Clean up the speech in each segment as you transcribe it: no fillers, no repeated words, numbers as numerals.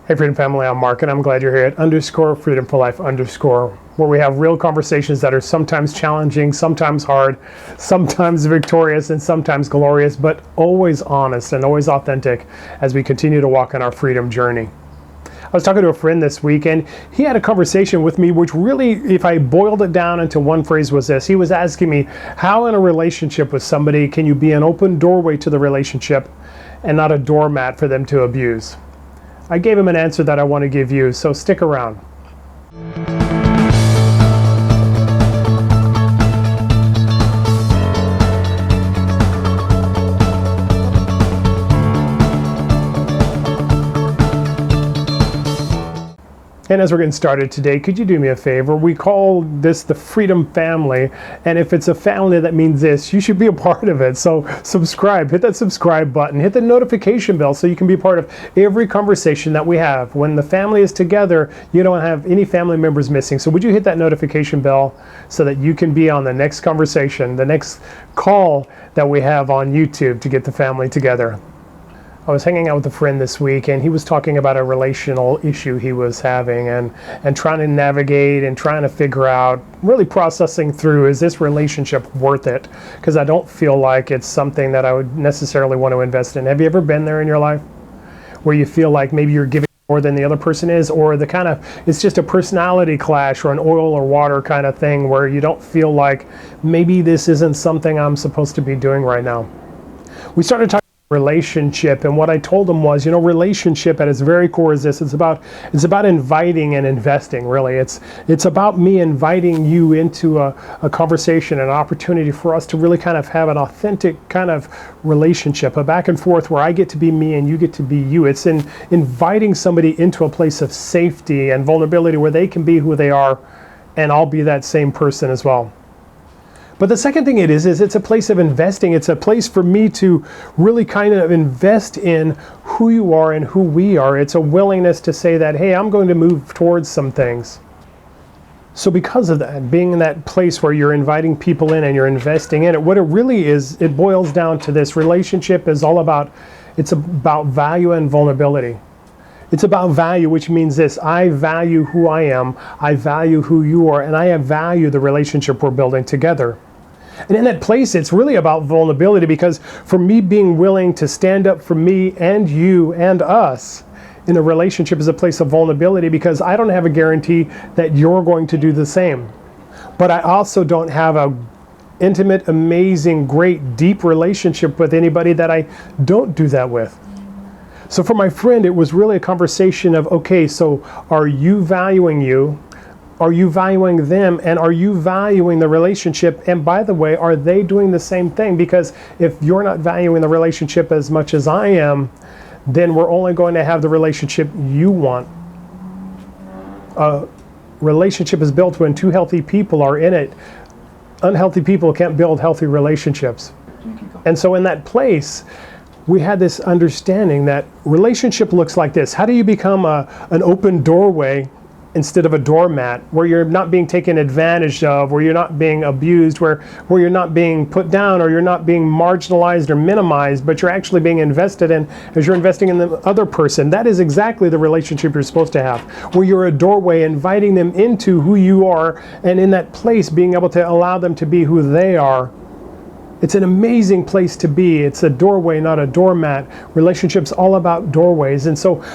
Hey Freedom Family, I'm Mark and I'm glad you're here at _Freedom for Life _ where we have real conversations that are sometimes challenging, sometimes hard, sometimes victorious, and sometimes glorious, but always honest and always authentic as we continue to walk on our freedom journey. I was talking to a friend this week and he had a conversation with me which really, if I boiled it down into one phrase, was this. He was asking me, how in a relationship with somebody can you be an open doorway to the relationship and not a doormat for them to abuse? I gave him an answer that I want to give you, so stick around. And as we're getting started today, could you do me a favor? We call this the Freedom Family, and if it's a family, that means this. You should be a part of it. So subscribe, hit that subscribe button, hit the notification bell so you can be part of every conversation that we have. When the family is together, you don't have any family members missing. So would you hit that notification bell so that you can be on the next conversation, the next call that we have on YouTube to get the family together? I was hanging out with a friend this week and he was talking about a relational issue he was having and trying to navigate and trying to figure out, really processing through, is this relationship worth it? Because I don't feel like it's something that I would necessarily want to invest in. Have you ever been there in your life where you feel like maybe you're giving more than the other person is, or the kind of, it's just a personality clash or an oil or water kind of thing where you don't feel like maybe this isn't something I'm supposed to be doing right now? We started talking relationship, and what I told him was, relationship at its very core is this. It's about inviting and investing, really. It's about me inviting you into a conversation, an opportunity for us to really kind of have an authentic kind of relationship, a back and forth where I get to be me and you get to be you. It's inviting somebody into a place of safety and vulnerability where they can be who they are and I'll be that same person as well. But the second thing it is it's a place of investing. It's a place for me to really kind of invest in who you are and who we are. It's a willingness to say that, hey, I'm going to move towards some things. So because of that, being in that place where you're inviting people in and you're investing in it, what it really is, it boils down to this. Relationship is all about, it's about value and vulnerability. It's about value, which means this: I value who I am, I value who you are, and I value the relationship we're building together. And in that place, it's really about vulnerability, because for me, being willing to stand up for me and you and us in a relationship is a place of vulnerability, because I don't have a guarantee that you're going to do the same. But I also don't have a intimate, amazing, great, deep relationship with anybody that I don't do that with. So for my friend, it was really a conversation of, okay, so are you valuing you? Are you valuing them? And are you valuing the relationship? And by the way, are they doing the same thing? Because if you're not valuing the relationship as much as I am, then we're only going to have the relationship you want. A relationship is built when two healthy people are in it. Unhealthy people can't build healthy relationships. And so in that place, we had this understanding that relationship looks like this. How do you become an open doorway instead of a doormat, where you're not being taken advantage of, where you're not being abused, where you're not being put down, or you're not being marginalized or minimized, but you're actually being invested in as you're investing in the other person? That is exactly the relationship you're supposed to have, where you're a doorway, inviting them into who you are, and in that place being able to allow them to be who they are. It's an amazing place to be. It's a doorway, not a doormat. Relationships all about doorways. And so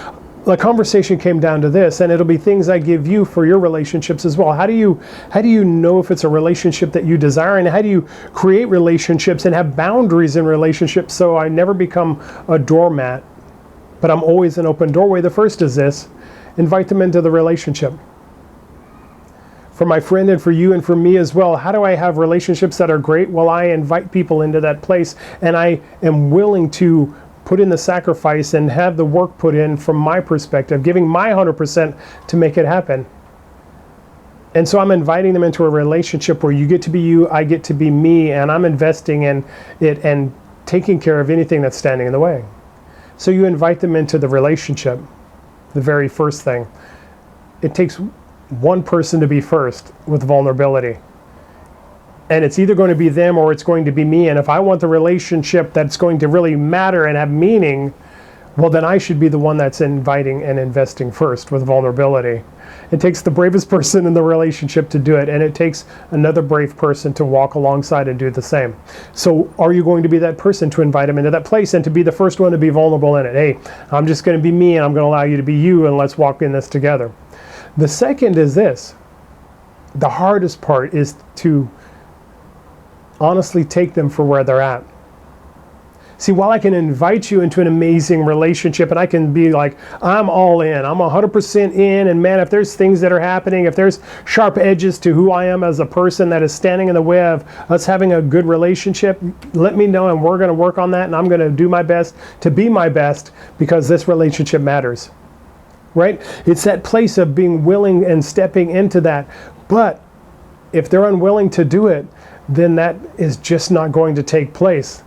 the conversation came down to this, and it'll be things I give you for your relationships as well. How do you know if it's a relationship that you desire, and how do you create relationships and have boundaries in relationships so I never become a doormat, but I'm always an open doorway? The first is this: invite them into the relationship. For my friend and for you and for me as well, how do I have relationships that are great? Well, I invite people into that place, and I am willing to put in the sacrifice and have the work put in from my perspective, giving my 100% to make it happen. And so I'm inviting them into a relationship where you get to be you, I get to be me, and I'm investing in it and taking care of anything that's standing in the way. So you invite them into the relationship, the very first thing. It takes one person to be first with vulnerability. And it's either going to be them or it's going to be me. And if I want the relationship that's going to really matter and have meaning, well, then I should be the one that's inviting and investing first with vulnerability. It takes the bravest person in the relationship to do it, and it takes another brave person to walk alongside and do the same. So are you going to be that person to invite them into that place and to be the first one to be vulnerable in it? Hey, I'm just going to be me, and I'm going to allow you to be you, and let's walk in this together. The second is this. The hardest part is to honestly take them for where they're at. See, while I can invite you into an amazing relationship and I can be like, I'm all in, I'm 100% in, and man, if there's things that are happening, if there's sharp edges to who I am as a person that is standing in the way of us having a good relationship, let me know and we're going to work on that, and I'm going to do my best to be my best because this relationship matters. Right? It's that place of being willing and stepping into that. But if they're unwilling to do it, then that is just not going to take place.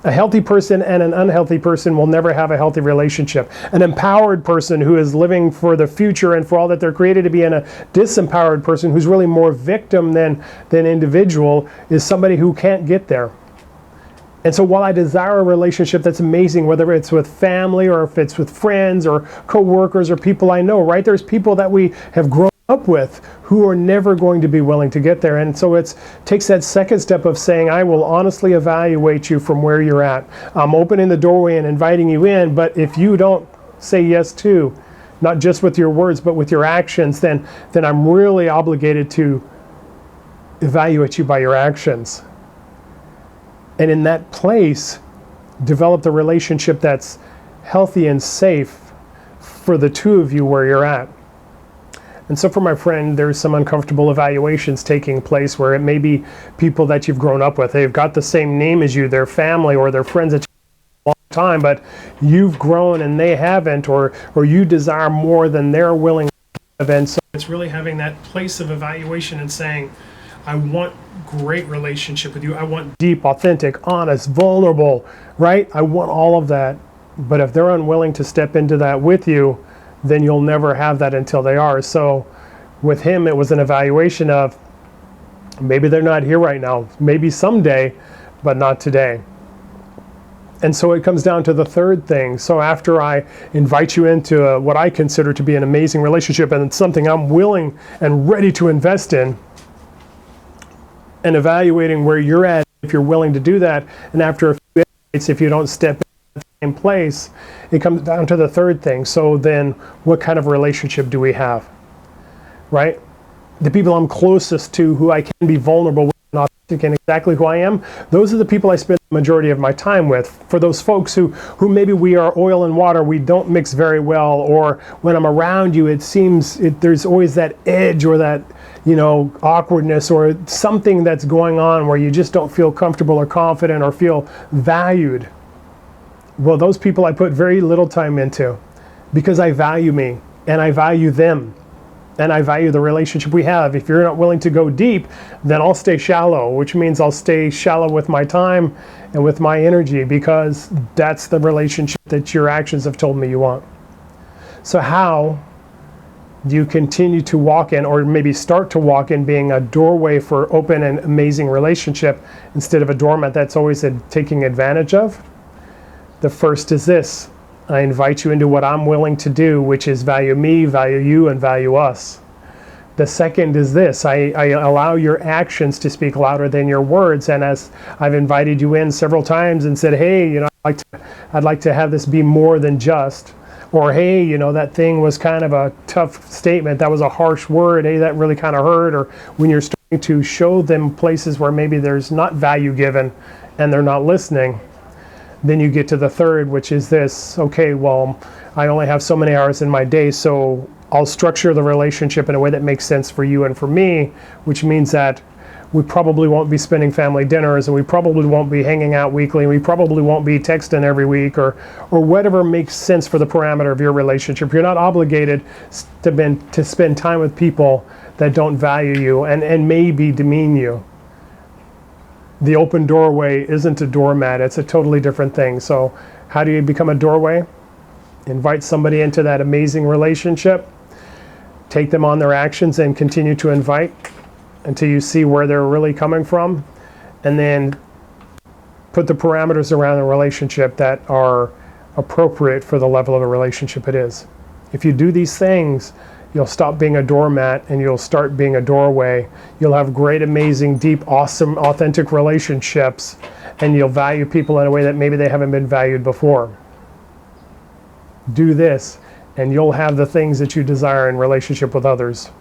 A healthy person and an unhealthy person will never have a healthy relationship. An empowered person who is living for the future and for all that they're created to be, and a disempowered person who's really more victim than individual is somebody who can't get there. And so while I desire a relationship that's amazing, whether it's with family or if it's with friends or co-workers or people I know, right? There's people that we have grown up with who are never going to be willing to get there. And so it takes that second step of saying, I will honestly evaluate you from where you're at. I'm opening the doorway and inviting you in, but if you don't say yes to, not just with your words, but with your actions, then I'm really obligated to evaluate you by your actions. And in that place, develop the relationship that's healthy and safe for the two of you where you're at. And so for my friend, there's some uncomfortable evaluations taking place where it may be people that you've grown up with. They've got the same name as you, their family or their friends that you've known for a long time, but you've grown and they haven't, or you desire more than they're willing to give. And so it's really having that place of evaluation and saying, I want great relationship with you. I want deep, authentic, honest, vulnerable, right? I want all of that. But if they're unwilling to step into that with you, then you'll never have that until they are. So with him, it was an evaluation of maybe they're not here right now, maybe someday, but not today. And so it comes down to the third thing. So after I invite you into what I consider to be an amazing relationship, and it's something I'm willing and ready to invest in, and evaluating where you're at, if you're willing to do that, and after a few days, if you don't step in place, it comes down to the third thing. So then what kind of relationship do we have, right? The people I'm closest to who I can be vulnerable with and authentic and exactly who I am, those are the people I spend the majority of my time with. For those folks who maybe we are oil and water, we don't mix very well, or when I'm around you, it seems there's always that edge or that awkwardness or something that's going on where you just don't feel comfortable or confident or feel valued. Well, those people I put very little time into because I value me and I value them and I value the relationship we have. If you're not willing to go deep, then I'll stay shallow, which means I'll stay shallow with my time and with my energy because that's the relationship that your actions have told me you want. So how do you continue to walk in, or maybe start to walk in, being a doorway for open and amazing relationship instead of a doormat that's always taking advantage of? The first is this. I invite you into what I'm willing to do, which is value me, value you, and value us. The second is this. I allow your actions to speak louder than your words. And as I've invited you in several times and said, hey, I'd like to have this be more than just, or hey, that thing was kind of a tough statement. That was a harsh word. Hey, that really kind of hurt. Or when you're starting to show them places where maybe there's not value given and they're not listening, then you get to the third, which is this. Okay, well, I only have so many hours in my day, so I'll structure the relationship in a way that makes sense for you and for me, which means that we probably won't be spending family dinners, and we probably won't be hanging out weekly, and we probably won't be texting every week, or whatever makes sense for the parameter of your relationship. You're not obligated to spend time with people that don't value you and maybe demean you. The open doorway isn't a doormat. It's a totally different thing. So how do you become a doorway? Invite somebody into that amazing relationship. Take them on their actions and continue to invite until you see where they're really coming from. And then put the parameters around the relationship that are appropriate for the level of a relationship it is. If you do these things, you'll stop being a doormat and you'll start being a doorway. You'll have great, amazing, deep, awesome, authentic relationships, and you'll value people in a way that maybe they haven't been valued before. Do this, and you'll have the things that you desire in relationship with others.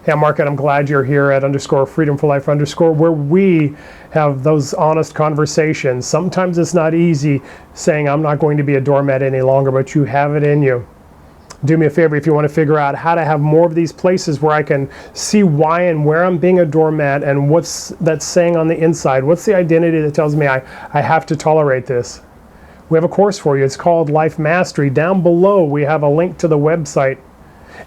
Hey, I'm Mark, and I'm glad you're here at _Freedom for Life _ where we have those honest conversations. Sometimes it's not easy saying I'm not going to be a doormat any longer, but you have it in you. Do me a favor, if you want to figure out how to have more of these places where I can see why and where I'm being a doormat and what's that saying on the inside. What's the identity that tells me I have to tolerate this? We have a course for you. It's called Life Mastery. Down below, we have a link to the website.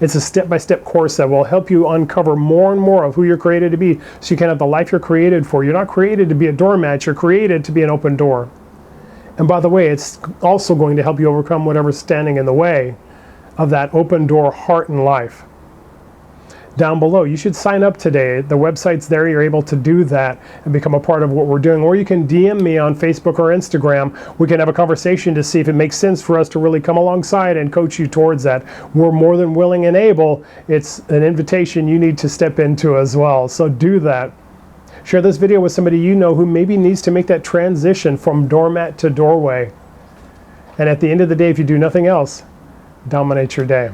It's a step-by-step course that will help you uncover more and more of who you're created to be so you can have the life you're created for. You're not created to be a doormat. You're created to be an open door. And by the way, it's also going to help you overcome whatever's standing in the way of that open door heart and life. Down below, you should sign up today. The website's there. You're able to do that and become a part of what we're doing. Or you can DM me on Facebook or Instagram. We can have a conversation to see if it makes sense for us to really come alongside and coach you towards that. We're more than willing and able. It's an invitation you need to step into as well. So do that. Share this video with somebody you know who maybe needs to make that transition from doormat to doorway. And at the end of the day, if you do nothing else, dominate your day.